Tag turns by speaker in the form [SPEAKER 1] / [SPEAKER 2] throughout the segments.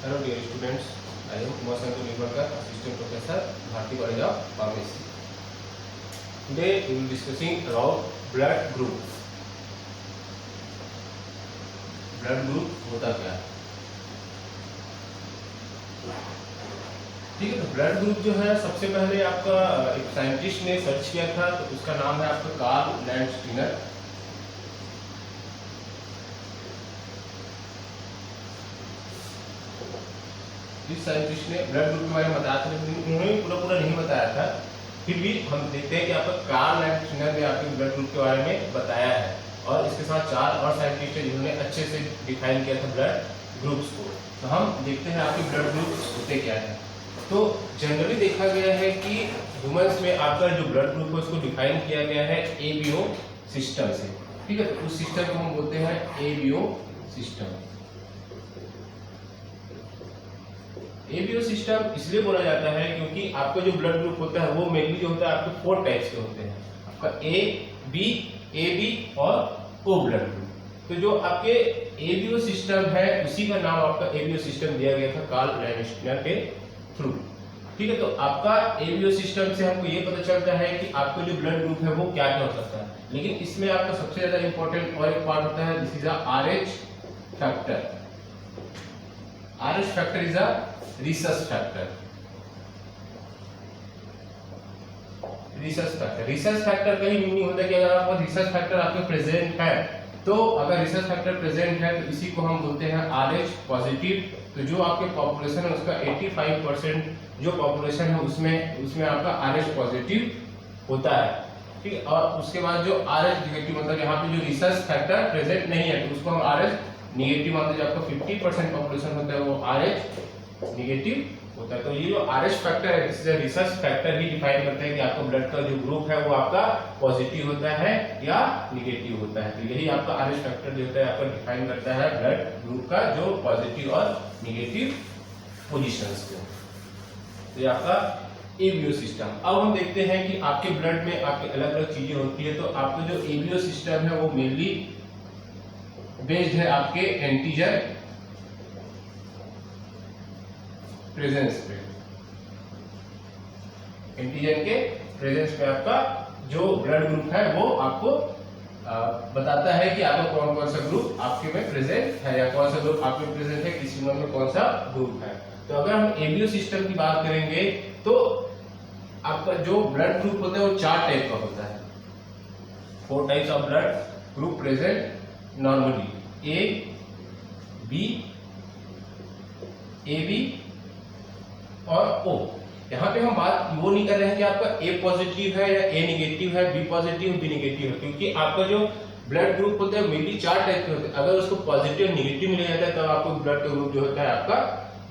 [SPEAKER 1] Hello dear students, I am Kumar Santu Nirmalkar, Assistant Professor, Bharati College of Pharmacy. Today we will be discussing about blood group. Blood group होता क्या है? ठीक है, तो blood group जो है सबसे पहले आपका एक साइंटिस्ट ने सर्च किया था, तो उसका नाम है आपका कार्ल लैंडस्टीनर। इस साइंटिस्ट ने ब्लड ग्रुप के बारे में बताया था, लेकिन उन्होंने पूरा नहीं बताया था। फिर भी हम देखते हैं कि आपका कार्ल लैंडस्टीनर ने आपके ब्लड ग्रुप के बारे में बताया है, और इसके साथ 4 और साइंटिस्ट हैं जिन्होंने अच्छे से डिफाइन किया था ब्लड ग्रुप्स को। तो हम देखते हैं आपके ब्लड ग्रुप्स होते क्या है। तो जनरली देखा गया है कि ह्यूमंस में आपका जो ब्लड ग्रुप है उसको डिफाइन किया गया है एबीओ सिस्टम से। ठीक है, तो उस सिस्टम को हम बोलते हैं एबीओ सिस्टम। एबीओ सिस्टम इसलिए बोला जाता है क्योंकि आपका जो ब्लड ग्रुप होता है वो मेनली जो होता है आपके 4 टाइप्स के होते हैं, आपका ए बी और ओ ब्लड ग्रुप। तो जो आपके एबीओ सिस्टम है उसी का नाम आपका एबीओ सिस्टम दिया गया था कार्ल लैंडस्टीनर के थ्रू। ठीक है, तो आपका एबीओ सिस्टम से हमको ये पता चलता है कि आपका जो ब्लड ग्रुप है वो क्या क्या हो सकता है। लेकिन इसमें आपका सबसे ज्यादा इंपॉर्टेंट और एक पार्ट होता है, this is RH factor. RH factor is a research factor. Research factor का ही मीनिंग होता है कि अगर आपका रिसर्च फैक्टर आपके प्रेजेंट है, तो अगर रिसर्च फैक्टर प्रेजेंट है तो इसी को हम बोलते हैं RH पॉजिटिव। तो जो आपके पॉपुलेशन है उसका 85% जो पॉपुलेशन है उसमें आपका RH पॉजिटिव होता है। ठीक है, और उसके बाद जो RH नेगेटिव मतलब यहाँ पे जो रिसर्च फैक्टर प्रेजेंट नहीं है तो उसको हम RH नेगेटिव मानते हैं। जो आपका 50% पॉपुलेशन होता है वो RH नेगेटिव होता है। तो ये जो आरएच फैक्टर है इससे रिसर्च फैक्टर ही डिफाइन करते हैं कि आपका ब्लड का जो ग्रुप है वो आपका पॉजिटिव होता है या नेगेटिव होता है। तो यही आपका आरएच फैक्टर जो होता है आपका डिफाइन करता है ब्लड ग्रुप का जो पॉजिटिव और नेगेटिव पोजीशंस को। तो ये आपका एबीओ सिस्टम। अब हम देखते हैं कि आपके ब्लड में आपके अलग अलग चीजें होती है। तो आपका जो एबीओ सिस्टम है वो मेनली बेस्ड है आपके एंटीजन प्रेजेंस पे। एंटीजन के प्रेजेंस पे आपका जो ब्लड ग्रुप है वो आपको बताता है कि आपका कौन कौन सा ग्रुप आपके में प्रेजेंट है या कौन सा ग्रुप आपके में प्रेजेंट है, किसी में कौन सा ग्रुप है। तो अगर हम एबीओ सिस्टम की बात करेंगे तो आपका जो ब्लड ग्रुप होता है वो 4 टाइप का होता है। 4 types of blood group present normally, A B, AB और ओ। यहाँ पे हम बात वो नहीं कर रहे हैं कि आपका ए पॉजिटिव है या ए नेगेटिव है, बी पॉजिटिव बी नेगेटिव है, क्योंकि आपका जो ब्लड ग्रुप होता है मेनली 4 टाइप के होते हैं। अगर उसको पॉजिटिव नेगेटिव मिल जाता है तो आपको ब्लड का ग्रुप जो होता है आपका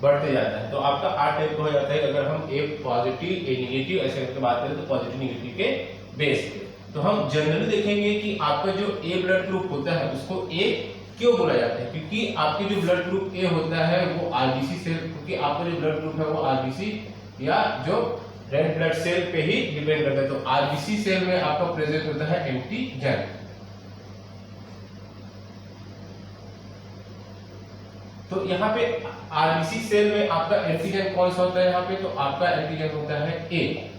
[SPEAKER 1] बढ़ते जाता है। तो आपका 8 टाइप का हो जाता है अगर हम ए पॉजिटिव ए नेगेटिव ऐसे करके बात करें तो पॉजिटिव नेगेटिव के बेस पे। तो हम जनरली देखेंगे कि आपका जो ए ब्लड ग्रुप होता है उसको ए क्यों बोला जाता है, क्योंकि आपके जो ब्लड ग्रुप ए होता है वो आरबीसी सेल, क्योंकि आपका जो ब्लड ग्रुप है वो आरबीसी या जो रेड ब्लड सेल पे ही डिपेंड करता है। तो आरबीसी सेल में आपका प्रेजेंट होता है एंटीजन। तो यहाँ पे आरबीसी सेल में आपका एंटीजन कौन सा होता है, यहाँ पे तो आपका एंटीजन होता है ए।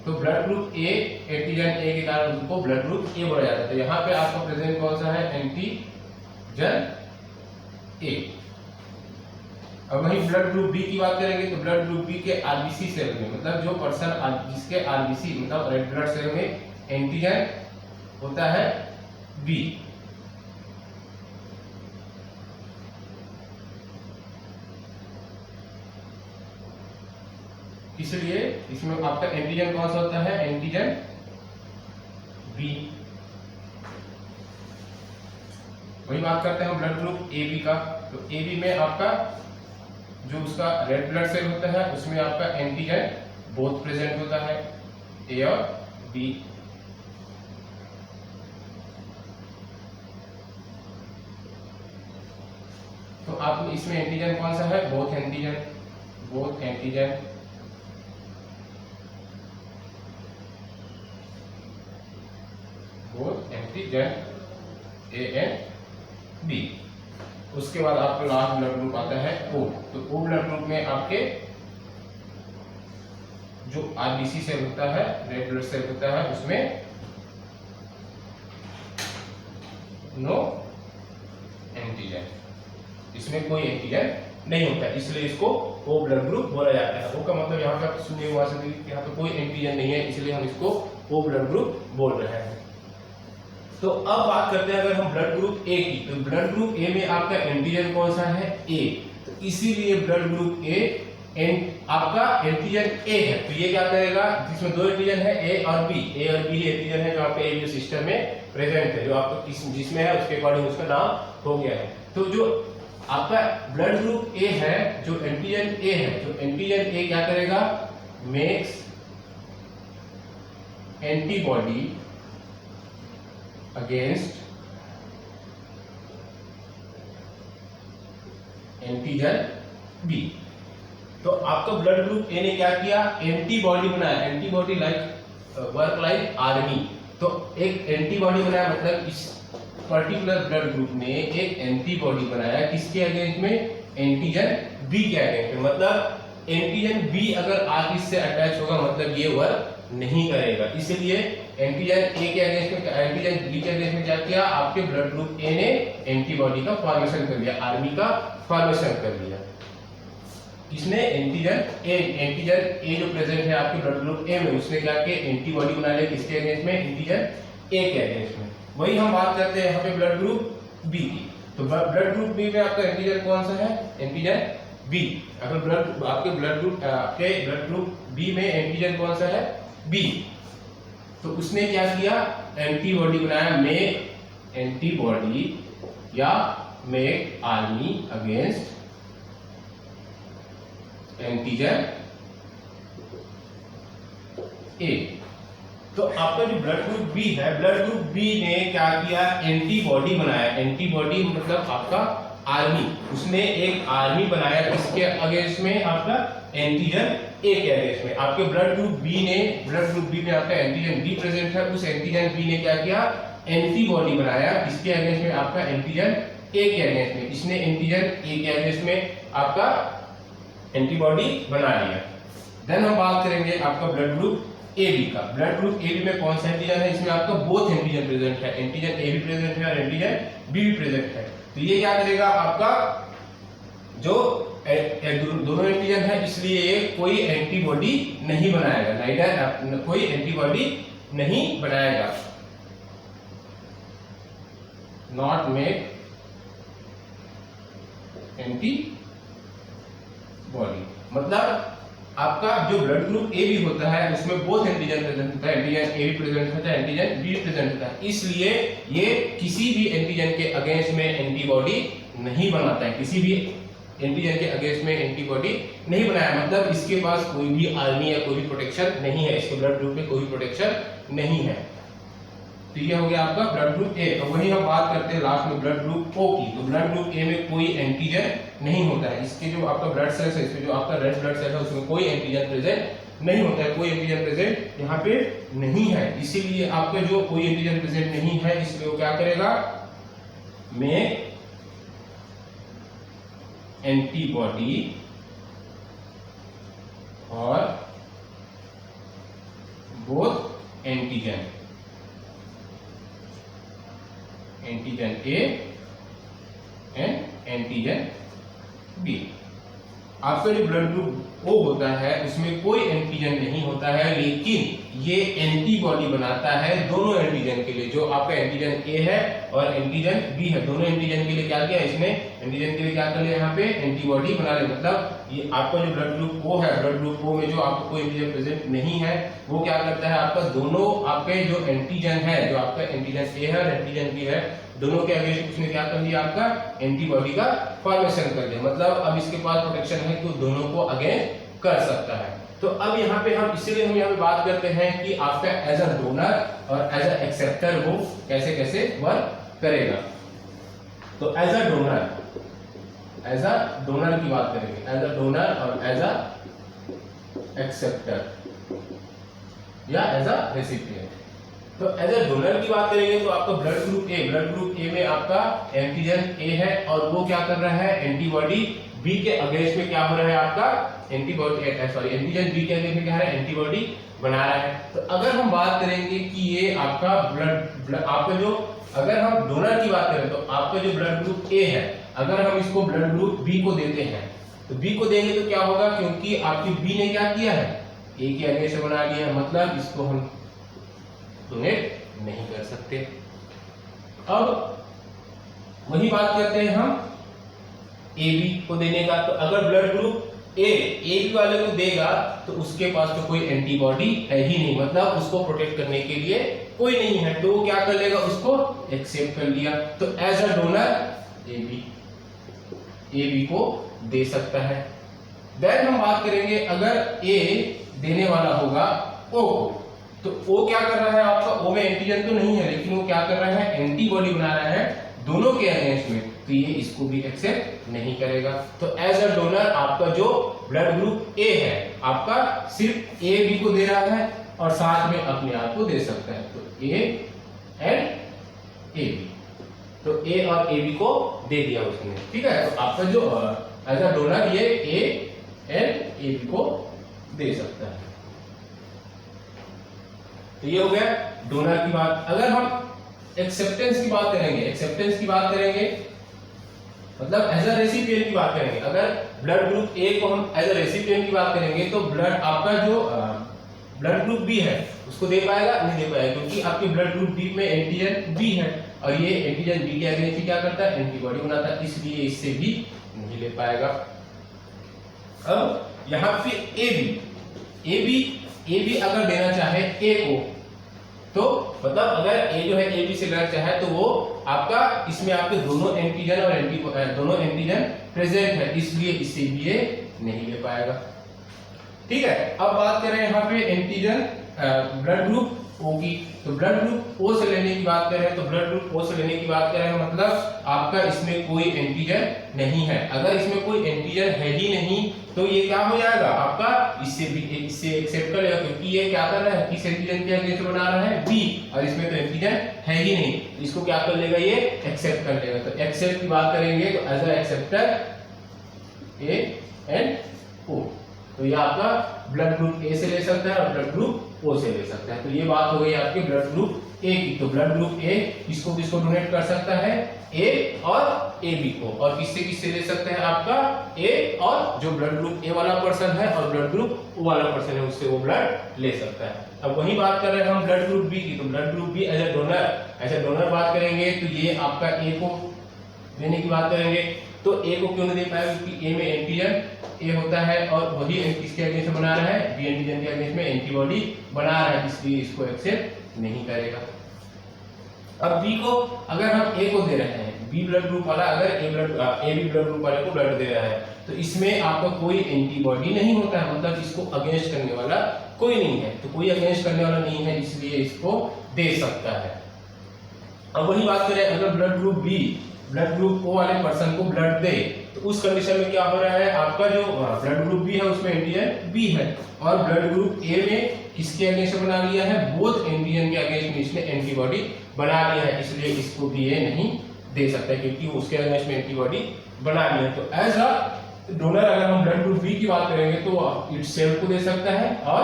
[SPEAKER 1] तो ब्लड ग्रुप ए, एंटीजन ए के कारण उसको ब्लड ग्रुप ए बोला जाता है। तो यहाँ पे आपका प्रेजेंट कौन सा है, एंटीजन ए। अब वही ब्लड ग्रुप बी की बात करेंगे तो ब्लड ग्रुप बी के आरबीसी सेल में मतलब जो पर्सन जिसके आरबीसी मतलब रेड ब्लड सेल में एंटीजन होता है बी। इसलिए इसमें आपका एंटीजन कौन सा होता है, एंटीजन बी। वही बात करते हैं हम ब्लड ग्रुप ए बी का। तो ए बी में आपका जो उसका रेड ब्लड सेल होता है उसमें आपका एंटीजन बोथ प्रेजेंट होता है, ए और बी। तो आप इसमें एंटीजन कौन सा है, both antigen A and B. उसके बाद आपका लास्ट ब्लड ग्रुप आता है O। तो O ब्लड ग्रुप में आपके जो RBC सेल होता है, रेड ब्लड सेल होता है, उसमें नो एंटीजन, इसमें कोई एंटीजन नहीं होता है, इसलिए इसको O ब्लड ग्रुप बोला जाता है। O का मतलब यहाँ पे आप सुनिए वहां से कि यहाँ पे कोई एंटीजन नहीं है, इसलिए हम इसको O ब्लड ग्रुप बोल रहे हैं। तो अब बात करते हैं अगर हम ब्लड ग्रुप ए की, तो ब्लड ग्रुप ए में आपका एंटीजन कौन सा है? ए। तो इसीलिए ब्लड ग्रुप ए आपका एंटीजन ए है। तो ये क्या करेगा, जिसमें दो एंटीजन है ए और बी ही एंटीजन है जो आपके एबी सिस्टम में प्रेजेंट है, जो आपको जिसमें है उसके अकॉर्डिंग उसका नाम हो गया है। तो जो आपका ब्लड ग्रुप ए है, जो एंटीजन ए है, जो एंटीजन ए क्या करेगा, makes antibody against antigen B. तो आपका ब्लड ग्रुप ए ने क्या किया, एंटीबॉडी बनाया, antibody like work like army. तो एक एंटीबॉडी बनाया, मतलब इस पर्टिकुलर ब्लड ग्रुप ने एक एंटीबॉडी बनाया किसके अगेंस्ट में, एंटीजन बी के अगेंस्ट में। मतलब एंटीजन बी अगर आगे इससे अटैच होगा मतलब ये वर्क नहीं करेगा, इसलिए एंटीजन ए के अगेंस्ट में, एंटीजन बी के अगेंस्ट में क्या किया, आपके ब्लड ग्रुप ए ने एंटीबॉडी का फॉर्मेशन कर लिया, आर्मी का फॉर्मेशन कर लिया। किसने, एंटीजन ए जो प्रेजेंट है आपके ब्लड ग्रुप ए में, उसने क्या किया, एंटीबॉडी बना लिया किसके अगेंस्ट में, एंटीजन ए के अगेंस्ट में। वही हम बात करते हैं यहाँ पे ब्लड ग्रुप बी की। तो ब्लड ग्रुप बी में आपका एंटीजन कौन सा है, एंटीजन बी। अगर आपके ब्लड ग्रुप बी में एंटीजन कौन सा है, बी। तो उसने क्या किया, एंटीबॉडी बनाया, मेक एंटीबॉडी या मेक आर्मी अगेंस्ट एंटीजन ए। तो आपका जो ब्लड ग्रुप बी है, ब्लड ग्रुप बी ने क्या किया, एंटीबॉडी बनाया, एंटीबॉडी मतलब आपका आर्मी, उसने एक आर्मी बनाया किसके अगेंस्ट में, आपका एंटीजन ए के अगेंस्ट में। आपके ब्लड ग्रुप बी में आपका एंटीजन बी प्रेजेंट है, उस एंटीजन बी ने क्या किया, एंटीबॉडी बनाया किसके अगेंस्ट में, आपका एंटीजन ए के अगेंस्ट में। इसने एंटीजन ए के अगेंस्ट में आपका एंटीबॉडी बना लिया। देन हम बात करेंगे आपका ब्लड ग्रुप ए बी का। ब्लड ग्रुप ए बी में कौन सा एंटीजन है, इसमें आपका बोथ एंटीजन प्रेजेंट है, एंटीजन ए भी प्रेजेंट है और एंटीजन बी भी प्रेजेंट है। तो ये क्या करेगा, आपका जो दोनों एंटीजन है, इसलिए ये कोई एंटीबॉडी नहीं बनाएगा, नाइडर कोई एंटीबॉडी नहीं बनाएगा, नॉट मेक एंटीबॉडी। मतलब आपका जो ब्लड ग्रुप ए भी होता है उसमें बोथ एंटीजन प्रेजेंट होता है, एंटीजन ए भी प्रेजेंट होता है, एंटीजन बी भी प्रेजेंट होता है, इसलिए ये किसी भी एंटीजन के अगेंस्ट में एंटीबॉडी नहीं बनाता है, किसी भी एंटीजन के अगेंस्ट में एंटीबॉडी नहीं बनाया, मतलब इसके पास कोई भी आर्मी या कोई भी प्रोटेक्शन नहीं है, इसके ब्लड ग्रुप में कोई प्रोटेक्शन नहीं है। तो ये हो गया आपका ब्लड ग्रुप ए। और वही हम बात करते हैं लास्ट में ब्लड ग्रुप ओ की। तो ब्लड ग्रुप ए में कोई एंटीजन नहीं होता है, इसके जो आपका ब्लड सेल्स है, इसमें जो आपका रेड ब्लड सेल है उसमें कोई एंटीजन प्रेजेंट नहीं होता है, कोई एंटीजन प्रेजेंट यहाँ पे नहीं है, इसीलिए आपका जो कोई एंटीजन प्रेजेंट नहीं है, इसलिए वो क्या करेगा, मेक एंटीबॉडी और both antigen A and antigen B. आपका जो ब्लड ग्रुप ओ होता है उसमें कोई एंटीजन नहीं होता है, लेकिन ये एंटीबॉडी बनाता है दोनों एंटीजन के लिए, जो आपका एंटीजन ए है और एंटीजन बी है, दोनों एंटीजन के लिए क्या किया इसने, एंटीजन के लिए क्या कर लिया, यहाँ पे एंटीबॉडी बना लिया। मतलब ये आपका जो ब्लड ग्रुप ओ है, ब्लड ग्रुप ओ में जो आपको कोई एंटीजन प्रेजेंट नहीं है, वो क्या करता है, आपका दोनों आपके जो एंटीजन है, जो आपका एंटीजन ए है और एंटीजन बी है, दोनों के अगेंस्ट उसने क्या कर लिया, आपका एंटीबॉडी का फॉर्मेशन कर दिया। मतलब अब इसके पास प्रोटेक्शन है कि दोनों को अगेंस्ट कर सकता है। तो अब यहाँ पे हम इसीलिए हम यहाँ पे बात करते हैं कि आपका एज अ डोनर और एज अ एक्सेप्टर वो कैसे कैसे वर्क करेगा। तो एज अ डोनर की बात करेंगे, एज अ डोनर और एज अ एक्सेप्टर या एज अ रेसिपिएंट। तो एज ए डोनर की बात करेंगे तो आपका ब्लड ग्रुप ए में आपका एंटीजन ए है और वो क्या कर रहा है, एंटीबॉडी बी के अगेंस्ट में क्या हो रहा है आपका एंटीजन बी के अगेंस्ट में क्या है, एंटीबॉडी बना रहा है। तो अगर हम बात करेंगे कि ये आपका आपका जो अगर हम डोनर की बात करें तो आपका जो ब्लड ग्रुप ए है, अगर हम इसको ब्लड ग्रुप बी को देते हैं तो बी को देंगे तो क्या होगा, क्योंकि आपकी बी ने क्या किया है, ए के अगेंस्ट बना लिया है, मतलब इसको हम डोनेट नहीं कर सकते। अब वही बात करते हैं हम ए बी को देने का। तो अगर ब्लड ग्रुप ए बी वाले को देगा तो उसके पास तो कोई एंटीबॉडी है ही नहीं, मतलब उसको प्रोटेक्ट करने के लिए कोई नहीं है, तो वो क्या कर लेगा, उसको एक्सेप्ट कर लिया। तो as a donor A B को दे सकता है। देन हम बात करेंगे अगर ए देने वाला होगा ओ को, तो ओ क्या कर रहा है, आपका ओ में एंटीजन तो नहीं है लेकिन वो क्या कर रहा है, एंटीबॉडी बना रहा है दोनों के अगेंस्ट में, तो ये इसको भी एक्सेप्ट नहीं करेगा। तो एज अ डोनर आपका जो ब्लड ग्रुप ए है आपका सिर्फ ए बी को दे रहा है और साथ में अपने आप को दे सकता है, तो ए एंड ए बी, तो ए और ए बी को दे दिया उसने, ठीक है। तो आपका जो एज अ डोनर ये ए एंड ए बी को दे सकता है। तो ये हो गया डोनर की बात। अगर हम एक्सेप्टेंस की बात करेंगे मतलब एज अ रेसिपिएंट की बात करेंगे, अगर ब्लड ग्रुप ए को हम एज अ रेसिपिएंट की बात करेंगे तो ब्लड आपका जो ब्लड ग्रुप बी है उसको दे पाएगा, नहीं दे पाएगा, क्योंकि आपके ब्लड ग्रुप बी में एंटीजन बी है और ये एंटीजन बी के अगेंस्ट क्या करता है, एंटीबॉडी बनाता है, इसलिए इससे भी नहीं ले पाएगा। अब यहाँ पे ए बी अगर देना चाहे ए को, तो मतलब अगर ए जो है ए बी से लेना चाहे तो वो आपका इसमें आपके दोनों एंटीजन प्रेजेंट है, इसलिए इसे भी ये नहीं ले पाएगा, ठीक है। अब बात करें यहाँ पे एंटीजन ब्लड ग्रुप ओ की, तो ब्लड ग्रुप ओ से लेने की बात करें मतलब आपका इसमें कोई एंटीजन नहीं है। अगर इसमें कोई एंटीजन है ही नहीं तो ये क्या हो जाएगा आपका, इससे एक्सेप्ट कर लेगा, क्योंकि ये क्या कर रहा है, किस एंटीजन के अगेंस्ट बना रहा है, बी, और इसमें तो एंटीजन है ही नहीं, इसको क्या कर लेगा, ये एक्सेप्ट कर लेगा। तो एक्सेप्ट की बात करेंगे तो as a acceptor A and O, तो ये आपका ब्लड ग्रुप ए से ले सकता है और ब्लड ग्रुप ओ से ले सकता है। तो ये बात हो गई आपके ब्लड ग्रुप ए की। तो ब्लड ग्रुप ए किसको डोनेट कर सकता है, ए और ए बी को, और किससे ले सकता है आपका ए और जो ब्लड ग्रुप ए वाला पर्सन है और ब्लड ग्रुप ओ वाला पर्सन है उससे वो ब्लड ले सकता है। अब वही बात कर रहे हैं हम ब्लड ग्रुप बी की, तो blood group B as a donor बात करेंगे तो ये आपका ए को देने की बात करेंगे, तो ए को क्यों नहीं दे पाएगा, क्योंकि ए में एंटीजन ए होता है और वही किसके अगेंस्ट बना रहा है, बी एंटीजन के अगेंस्ट में एंटीबॉडी बना रहा है, इसलिए इसको एक्सेप्ट नहीं करेगा। अब बी को अगर हम ए को दे रहे हैं, बी ब्लड ग्रुप वाला अगर ए बी ब्लड ग्रुप वाले को ब्लड दे रहा है तो इसमें आपका कोई एंटीबॉडी नहीं होता है, मतलब इसको अगेंस्ट करने वाला कोई नहीं है, तो कोई अगेंस्ट करने वाला नहीं है इसलिए इसको दे सकता है। अब वही बात करें अगर ब्लड ग्रुप ओ वाले पर्सन को ब्लड दे तो उस कंडीशन में क्या हो रहा है, आपका जो ब्लड ग्रुप बी है उसमें एंटीजन बी है और ब्लड ग्रुप ए में किसके अगेंस्ट बना लिया है, बोथ एंटीजन के अगेंस्ट में इसने एंटीबॉडी बना लिया है, इसलिए इसको भी ये नहीं दे सकता क्योंकि उसके अगेंस्ट में एंटीबॉडी बना लिया। तो एज अ डोनर अगर हम ब्लड ग्रुप बी की बात करेंगे तो इट सेल्फ को दे सकता है और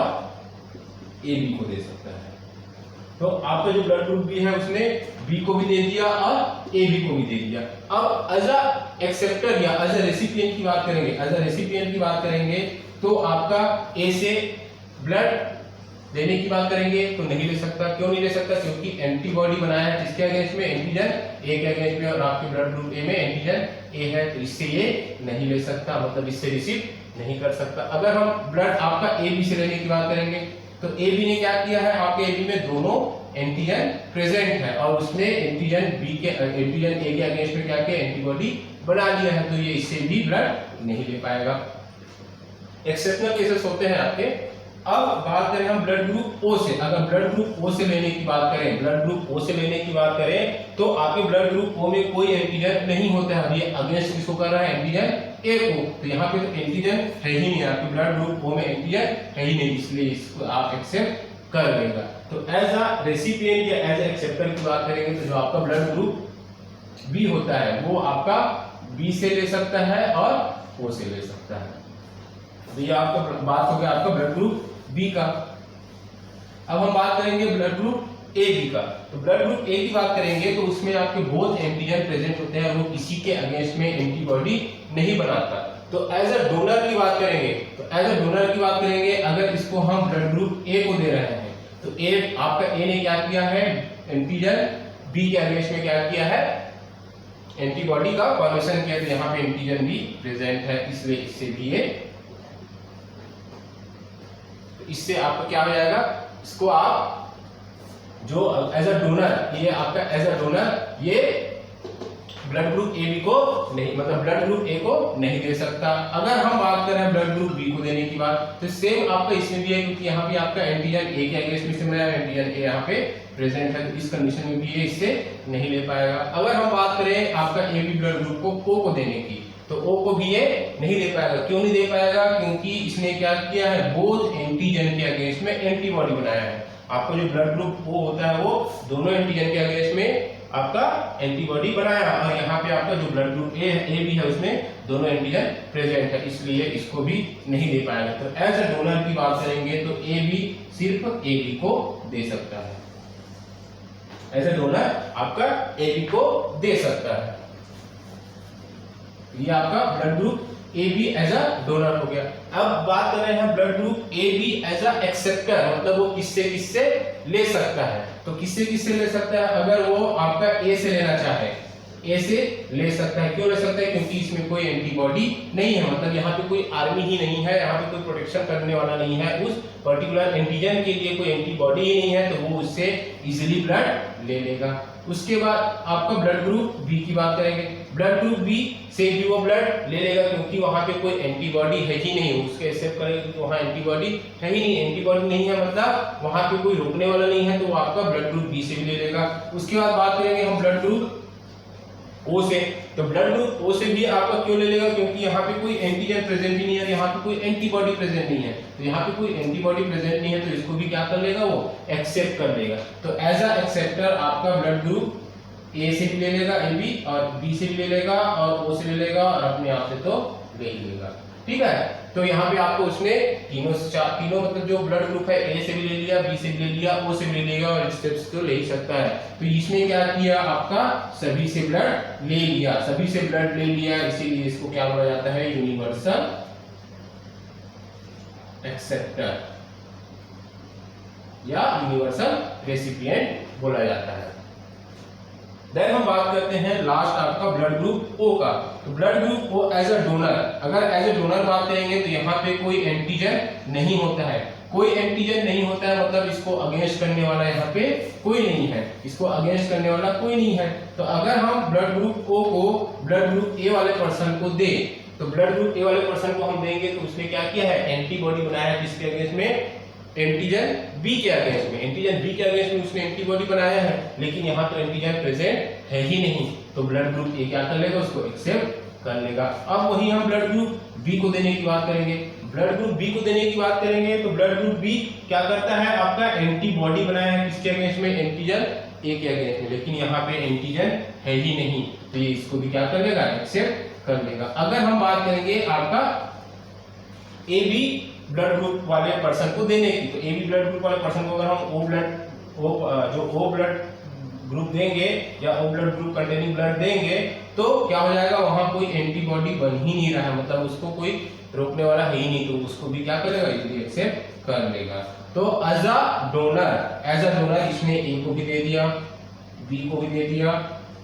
[SPEAKER 1] ए बी को दे सकता है। तो आपका जो ब्लड ग्रुप बी है उसने बी को भी दे दिया और ए बी को भी दे दिया। अब एज अ एक्सेप्टर या एज अ रेसिपिएंट की बात करेंगे तो आपका ए से ब्लड लेने की बात करेंगे तो नहीं ले सकता। क्यों नहीं ले सकता, क्योंकि एंटीबॉडी बनाया है किसके अगेंस्ट में, एंटीजन ए के अगेंस्ट में, और आपके ब्लड ग्रुप ए में एंटीजन ए है तो इससे ये नहीं ले सकता, मतलब इससे रिसीव नहीं कर सकता। अगर हम ब्लड आपका ए बी से लेने की बात करेंगे तो ए बी ने क्या किया है, आपके ए बी में दोनों एंटीजन प्रेजेंट है और उसने एंटीजन ए के अगेंस्ट में क्या किया, एंटीबॉडी बना लिया है, तो ये इससे भी ब्लड नहीं ले पाएगा। एक्सेप्शनल केसेस होते हैं आपके। अब बात करें हम ब्लड ग्रुप ओ से, अगर ब्लड ग्रुप ओ से लेने की बात करें तो आपके ब्लड ग्रुप ओ में कोई एंटीजन नहीं होता है, ये अगेंस्ट किसको कर रहा है, एंटीजन ए को, तो यहाँ पे तो एंटीजन है ही नहीं, आपके ब्लड ग्रुप ओ में एंटीजन है ही नहीं, इसलिए इसको आप एक्सेप्ट कर लेगा। तो एज अ रेसिपिएंट या एज एक्सेप्टर की बात करेंगे तो जो आपका ब्लड ग्रुप बी होता है वो आपका बी से ले सकता है और ओ से ले सकता है। तो ये आपका बात हो गया आपका ब्लड ग्रुप बी का। अब हम बात करेंगे ब्लड ग्रुप ए बी का। तो ब्लड ग्रुप ए की बात करेंगे तो उसमें आपके बोथ एंटीजन प्रेजेंट होते हैं और वो किसी के अगेंस्ट में एंटीबॉडी नहीं बनाता। तो एज अ डोनर की बात करेंगे तो एज अ डोनर की बात करेंगे अगर इसको हम ब्लड ग्रुप ए को दे रहे हैं तो ए आपका ए ने क्या किया है, एंटीजन बी के अगेंस्ट में क्या किया है, एंटीबॉडी का फॉर्मेशन किया। तो यहाँ पे एंटीजन भी प्रेजेंट है इसलिए इससे भी ये, तो इससे आपका क्या हो जाएगा, इसको आप जो एज अ डोनर, ये आपका एज अ डोनर ये ब्लड ग्रुप ए बी को नहीं, मतलब ब्लड ग्रुप ए को नहीं दे सकता। अगर हम बात करें ब्लड ग्रुप बी को देने की बात तो सेम आपका इसमें भी है, क्योंकि यहाँ पे आपका एंटीजन ए के अगेंस्ट में सिमिलर एंटीजन ए यहाँ पे प्रेजेंट है, तो इस कंडीशन में भी ये इससे नहीं ले पाएगा। अगर हम बात करें आपका ए बी ब्लड ग्रुप को ओ को देने की तो ओ को भी ये नहीं दे पाएगा। क्यों नहीं दे पाएगा, क्योंकि इसने क्या किया है, बोथ एंटीजन के अगेंस्ट में एंटीबॉडी बनाया है। आपका जो ब्लड ग्रुप ओ होता है वो दोनों एंटीजन के अगेंस्ट में आपका एंटीबॉडी बनाया और यहाँ पे आपका जो ब्लड ग्रुप ए भी है उसमें दोनों एंटीजन प्रेजेंट है, इसलिए इसको भी नहीं दे पाएगा। तो एज अ डोनर की बात करेंगे तो ए बी सिर्फ ए बी को दे सकता है, एज अ डोनर आपका ए बी को दे सकता है। ये आपका blood group A B as a donor हो गया। अब बात कर रहे हैं blood group A B as a acceptor, मतलब वो किससे किससे ले सकता है। तो किससे किससे ले सकता है, अगर वो आपका ए से लेना चाहे ए से ले सकता है। क्यों ले सकता है, क्योंकि इसमें कोई एंटीबॉडी नहीं है, मतलब यहाँ पे कोई आर्मी ही नहीं है, यहाँ पे कोई प्रोटेक्शन करने वाला नहीं है, उस पर्टिकुलर एंटीजन के लिए कोई एंटीबॉडी ही नहीं है, तो वो उससे इजीली ब्लड ले लेगा। उसके बाद आपका ब्लड ग्रुप बी की बात करेंगे। ब्लड ग्रुप बी से भी वो ब्लड ले लेगा, क्योंकि वहां पे कोई एंटीबॉडी है ही नहीं, उसके एक्सेप्ट करेंगे तो वहां एंटीबॉडी है ही नहीं, एंटीबॉडी नहीं है मतलब वहां पे कोई रोकने वाला नहीं है, तो वो आपका ब्लड ग्रुप बी से भी ले लेगा। उसके बाद बात करेंगे हम ब्लड ग्रुप ओ से। तो ब्लड ग्रुप ओ से भी आपका क्यों ले लेगा, क्योंकि यहाँ पे कोई एंटीजन प्रेजेंट ही नहीं है, यहाँ पे कोई एंटीबॉडी प्रेजेंट नहीं है, तो यहाँ पे कोई एंटीबॉडी प्रेजेंट नहीं है, तो इसको भी क्या कर लेगा, वो एक्सेप्ट कर लेगा। तो एज अ एक्सेप्टर आपका ब्लड ग्रुप ए से भी ले लेगा, ए बी, और बी से भी ले लेगा, और ओ से ले लेगा, और अपने आप से तो ले ही लेगा। ठीक है, तो यहाँ पे आपको उसने तीनों मतलब जो ब्लड ग्रुप है ए से भी ले लिया, बी से भी ले लिया, ओ से भी ले लेगा, और स्टेप्स तो ले ही सकता है। तो इसने क्या किया, आपका सभी से ब्लड ले लिया, सभी से ब्लड ले लिया, इसीलिए इसको क्या बोला जाता है, यूनिवर्सल एक्सेप्टर या यूनिवर्सल रेसिपिएंट बोला जाता है। देन हम बात करते हैं लास्ट आपका ब्लड ग्रुप ओ का। तो blood group O as a donor, अगर एज अ डोनर बात करेंगे तो यहाँ पे कोई एंटीजन नहीं होता है, कोई एंटीजन नहीं होता है, मतलब इसको अगेंस्ट करने वाला यहाँ पे कोई नहीं है, इसको अगेंस्ट करने वाला कोई नहीं है। तो अगर हम ब्लड ग्रुप ओ को ब्लड ग्रुप ए वाले पर्सन को दे, तो ब्लड ग्रुप ए वाले पर्सन को हम देंगे तो उसने क्या किया है, एंटीबॉडी बनाया है, किसके अगेंस्ट में, एंटीजन बी के अगेंस्ट में, एंटीजन बी के अगेंस्ट में उसने एंटीबॉडी बनाया है, लेकिन यहाँ तो एंटीजन प्रेजेंट है ही नहीं, तो ब्लड ग्रुप ए क्या कर लेगा, उसको एक्सेप्ट कर लेगा। अब वही हम ब्लड ग्रुप बी को देने की बात करेंगे। ब्लड ग्रुप बी को देने की बात करेंगे तो ब्लड ग्रुप बी क्या करता है, आपका एंटीबॉडी बनाया है किसके अगेंस्ट में, एंटीजन ए के अगेंस्ट में, लेकिन यहाँ पे एंटीजन है ही नहीं, तो ये इसको भी क्या कर लेगा, एक्सेप्ट कर लेगा। अगर हम बात करेंगे आपका ए बी ब्लड ग्रुप वाले पर्सन को देने की, तो ए बी ब्लड ग्रुप वाले पर्सन को अगर हम ओ ब्लड ग्रुप देंगे या O blood group containing blood देंगे, तो क्या हो जाएगा, वहां कोई एंटीबॉडी बन ही नहीं रहा है, मतलब उसको कोई रोकने वाला है ही नहीं, तो उसको भी क्या करेगा, इजीली एक्सेप्ट कर लेगा। तो एज अ डोनर इसने ए को भी दे दिया, बी को भी दे दिया,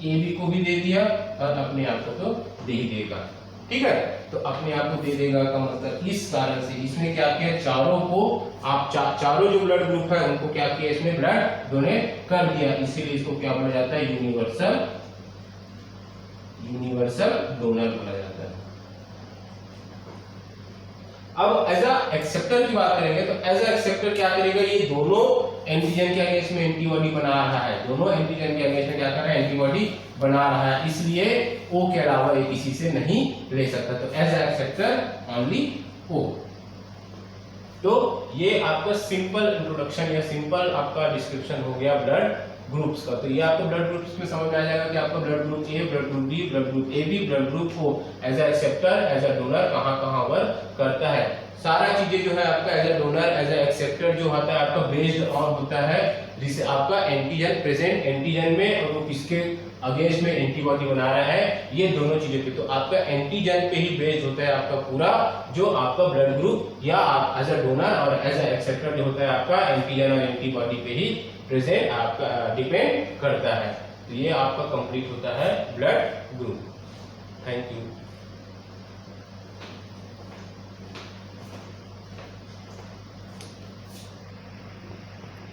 [SPEAKER 1] ए बी को भी दे दिया, और अपने आप को तो दे ही देगा। ठीक है, तो अपने आप को दे देगा का मतलब इस कारण से इसने क्या किया, चारों को आप चारों जो ब्लड ग्रुप है उनको क्या किया, इसमें ब्लड डोनेट कर दिया, इसीलिए इसको क्या बोला जाता है, यूनिवर्सल डोनर बोला जाता है। अब एज अ एक्सेप्टर की बात करेंगे तो एज अ एक्सेप्टर क्या करेगा, ये दोनों एंटीजन के अगेंस्ट में एंटीबॉडी बना रहा है, दोनों एंटीजन के अगेंस्ट में क्या कर रहा है, एंटीबॉडी बना रहा है, इसलिए ओ के अलावा ये किसी से नहीं ले सकता। तो एज अ एक्सेप्टर ओनली ओ। तो ये आपका सिंपल इंट्रोडक्शन या सिंपल आपका डिस्क्रिप्शन हो गया ब्लड ग्रुप्स का। तो ये आपको ब्लड ग्रुप्स में समझ में आ जाएगा कि आपका blood group A, blood group B, blood group A B, blood group O as a acceptor, as a donor कहाँ कहाँ वर्क करता है। सारा चीजें जो है आपका as a donor, as a acceptor जो होता है आपका बेस्ड और होता है जिसे आपका एंटीजन प्रेजेंट एंटीजन में और वो किसके अगेंस्ट में एंटीबॉडी बना रहा है, ये दोनों चीजें पे। तो आपका एंटीजन पे ही बेस्ड होता है आपका पूरा जो आपका ब्लड ग्रुप या आप एज ए डोनर और एज ए एक्सेप्टर जो होता है आपका एंटीजन और एंटीबॉडी पे ही प्रेजेंट आपका डिपेंड करता है। तो ये आपका कंप्लीट होता है ब्लड ग्रुप। Thank you.